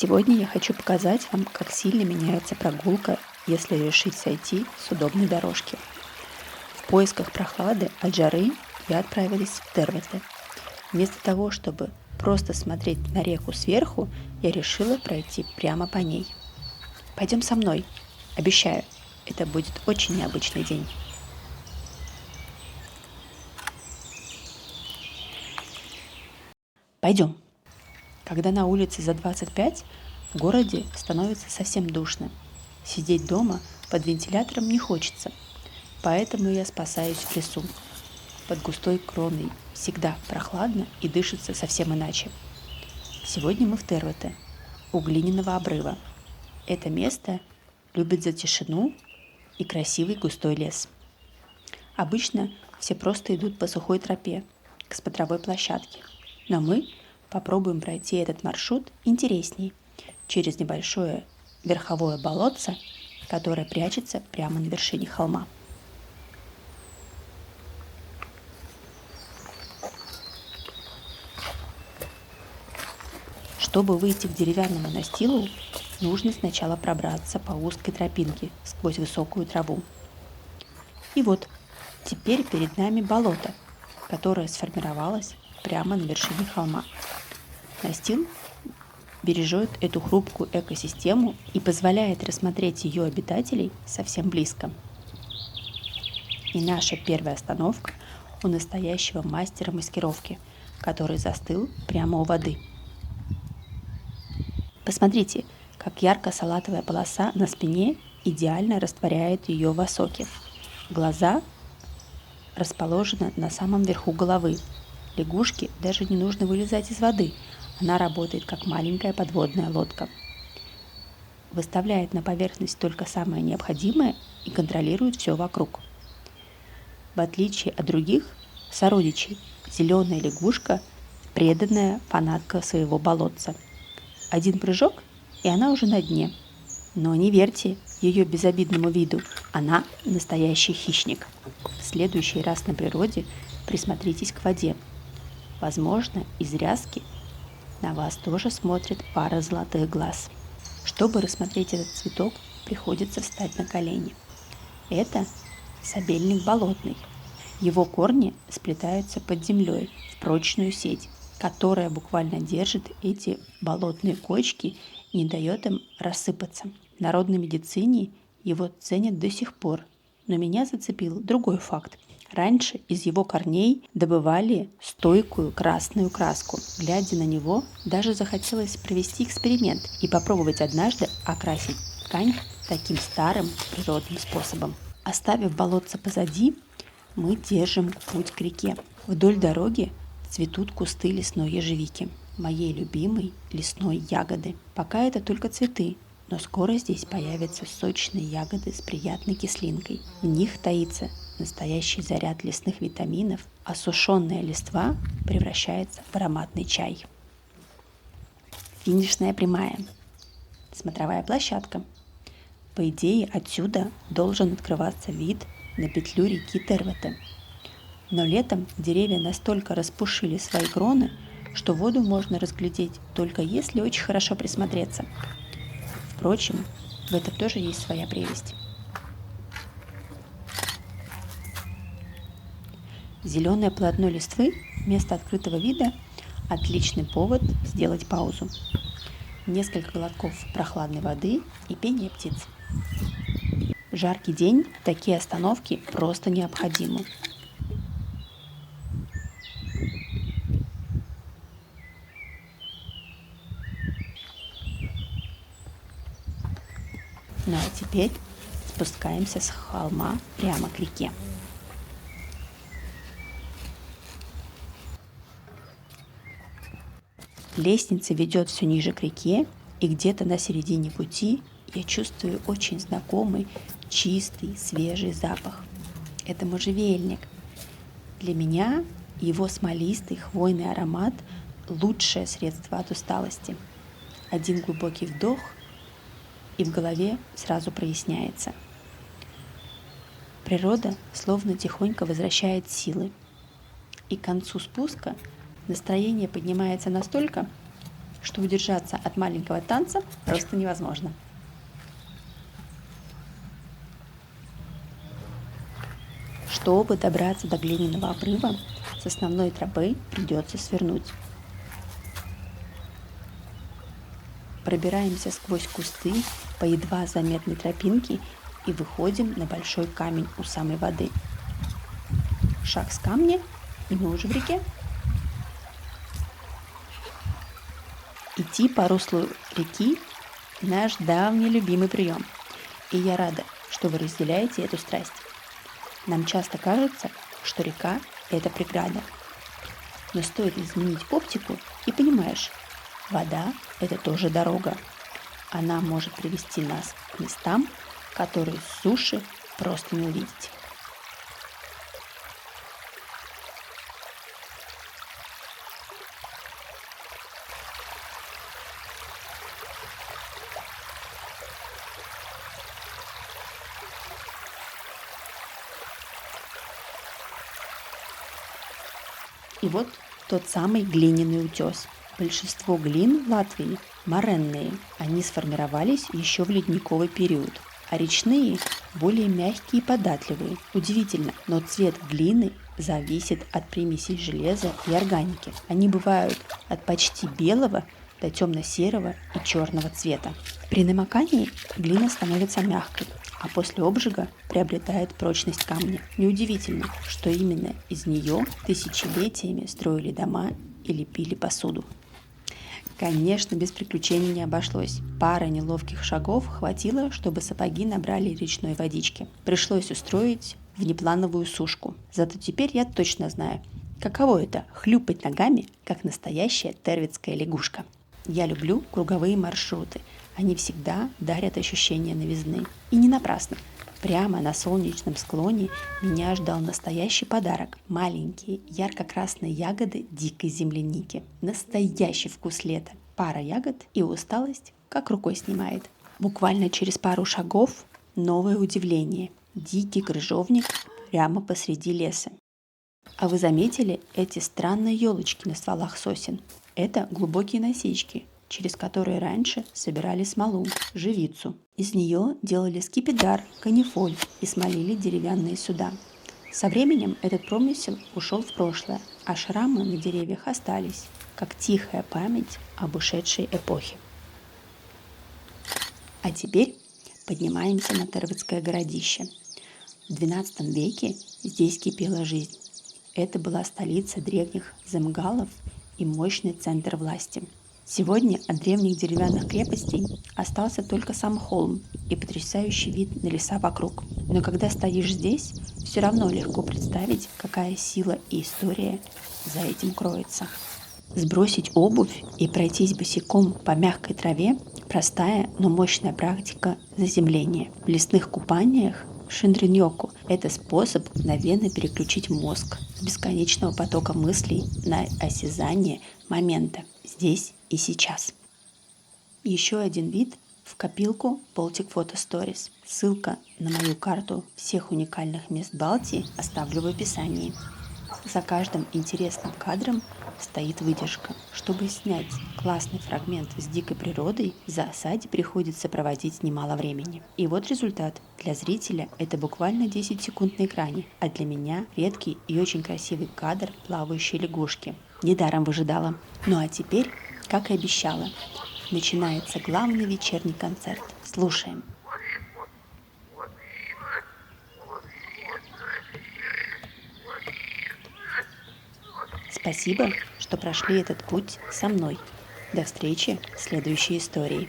Сегодня я хочу показать вам, как сильно меняется прогулка, если решить сойти с удобной дорожки. В поисках прохлады от жары я отправилась в Тервете. Вместо того, чтобы просто смотреть на реку сверху, я решила пройти прямо по ней. Пойдем со мной. Обещаю, это будет очень необычный день. Пойдем. Когда на улице за 25, в городе становится совсем душно. Сидеть дома под вентилятором не хочется, поэтому я спасаюсь в лесу. Под густой кроной всегда прохладно и дышится совсем иначе. Сегодня мы в Тервете, у Глиняного обрыва. Это место любит за тишину и красивый густой лес. Обычно все просто идут по сухой тропе к смотровой площадке, но мы попробуем пройти этот маршрут интересней, через небольшое верховое болотце, которое прячется прямо на вершине холма. Чтобы выйти к деревянному настилу, нужно сначала пробраться по узкой тропинке сквозь высокую траву. И вот, теперь перед нами болото, которое сформировалось прямо на вершине холма. Настил бережет эту хрупкую экосистему и позволяет рассмотреть ее обитателей совсем близко. И наша первая остановка у настоящего мастера маскировки, который застыл прямо у воды. Посмотрите, как ярко-салатовая полоса на спине идеально растворяет ее в осоке. Глаза расположены на самом верху головы. Лягушке даже не нужно вылезать из воды. Она работает как маленькая подводная лодка. Выставляет на поверхность только самое необходимое и контролирует все вокруг. В отличие от других сородичей, зеленая лягушка – преданная фанатка своего болотца. Один прыжок, и она уже на дне. Но не верьте ее безобидному виду, она настоящий хищник. В следующий раз на природе присмотритесь к воде. Возможно, из ряски на вас тоже смотрит пара золотых глаз. Чтобы рассмотреть этот цветок, приходится встать на колени. Это сабельник болотный. Его корни сплетаются под землей в прочную сеть, которая буквально держит эти болотные кочки и не дает им рассыпаться. В народной медицине его ценят до сих пор. Но меня зацепил другой факт. Раньше из его корней добывали стойкую красную краску. Глядя на него, даже захотелось провести эксперимент и попробовать однажды окрасить ткань таким старым природным способом. Оставив болотце позади, мы держим путь к реке. Вдоль дороги цветут кусты лесной ежевики, моей любимой лесной ягоды. Пока это только цветы, но скоро здесь появятся сочные ягоды с приятной кислинкой. В них таится настоящий заряд лесных витаминов, а сушеная листва превращается в ароматный чай. Финишная прямая. Смотровая площадка. По идее, отсюда должен открываться вид на петлю реки Тервете. Но летом деревья настолько распушили свои кроны, что воду можно разглядеть только если очень хорошо присмотреться. Впрочем, в этом тоже есть своя прелесть. Зеленое полотно листвы вместо открытого вида – отличный повод сделать паузу. Несколько глотков прохладной воды и пение птиц. В жаркий день такие остановки просто необходимы. Ну а теперь спускаемся с холма прямо к реке. Лестница ведет все ниже к реке, и где-то на середине пути я чувствую очень знакомый, чистый, свежий запах. Это можжевельник. Для меня его смолистый хвойный аромат – лучшее средство от усталости. Один глубокий вдох, и в голове сразу проясняется. Природа словно тихонько возвращает силы. И к концу спуска настроение поднимается настолько, что удержаться от маленького танца просто невозможно. Чтобы добраться до глиняного обрыва, с основной тропы придется свернуть. Пробираемся сквозь кусты по едва заметной тропинке и выходим на большой камень у самой воды. Шаг с камня, и мы уже в реке. Идти по руслу реки – наш давний любимый прием. И я рада, что вы разделяете эту страсть. Нам часто кажется, что река – это преграда. Но стоит изменить оптику, и понимаешь, вода – это тоже дорога. Она может привести нас к местам, которые с суши просто не увидите. И вот тот самый глиняный утес. Большинство глин в Латвии моренные. Они сформировались еще в ледниковый период. А речные более мягкие и податливые. Удивительно, но цвет глины зависит от примесей железа и органики. Они бывают от почти белого до темно-серого и черного цвета. При намокании глина становится мягкой, а после обжига приобретает прочность камня. Неудивительно, что именно из нее тысячелетиями строили дома и лепили посуду. Конечно, без приключений не обошлось. Пара неловких шагов хватило, чтобы сапоги набрали речной водички. Пришлось устроить внеплановую сушку. Зато теперь я точно знаю, каково это – хлюпать ногами, как настоящая тервицкая лягушка. Я люблю круговые маршруты. Они всегда дарят ощущение новизны. И не напрасно. Прямо на солнечном склоне меня ждал настоящий подарок. Маленькие ярко-красные ягоды дикой земляники. Настоящий вкус лета. Пара ягод и усталость как рукой снимает. Буквально через пару шагов новое удивление. Дикий крыжовник прямо посреди леса. А вы заметили эти странные елочки на стволах сосен? Это глубокие насечки, через которые раньше собирали смолу, живицу. Из нее делали скипидар, канифоль и смолили деревянные суда. Со временем этот промысел ушел в прошлое, а шрамы на деревьях остались, как тихая память об ушедшей эпохе. А теперь поднимаемся на Тервицкое городище. В XII веке здесь кипела жизнь. Это была столица древних земгалов и мощный центр власти. Сегодня от древних деревянных крепостей остался только сам холм и потрясающий вид на леса вокруг. Но когда стоишь здесь, все равно легко представить, какая сила и история за этим кроется. Сбросить обувь и пройтись босиком по мягкой траве – простая, но мощная практика заземления. В лесных купаниях шинриньоку – это способ мгновенно переключить мозг с бесконечного потока мыслей на осязание момента здесь и сейчас. Еще один вид в копилку Baltic Photo Stories. Ссылка на мою карту всех уникальных мест Балтии оставлю в описании. За каждым интересным кадром стоит выдержка. Чтобы снять классный фрагмент с дикой природой, за осаде приходится проводить немало времени. И вот результат. Для зрителя это буквально 10 секунд на экране, а для меня редкий и очень красивый кадр плавающей лягушки. Недаром выжидала. Ну а теперь, как и обещала, начинается главный вечерний концерт. Слушаем. Спасибо, что прошли этот путь со мной. До встречи в следующей истории.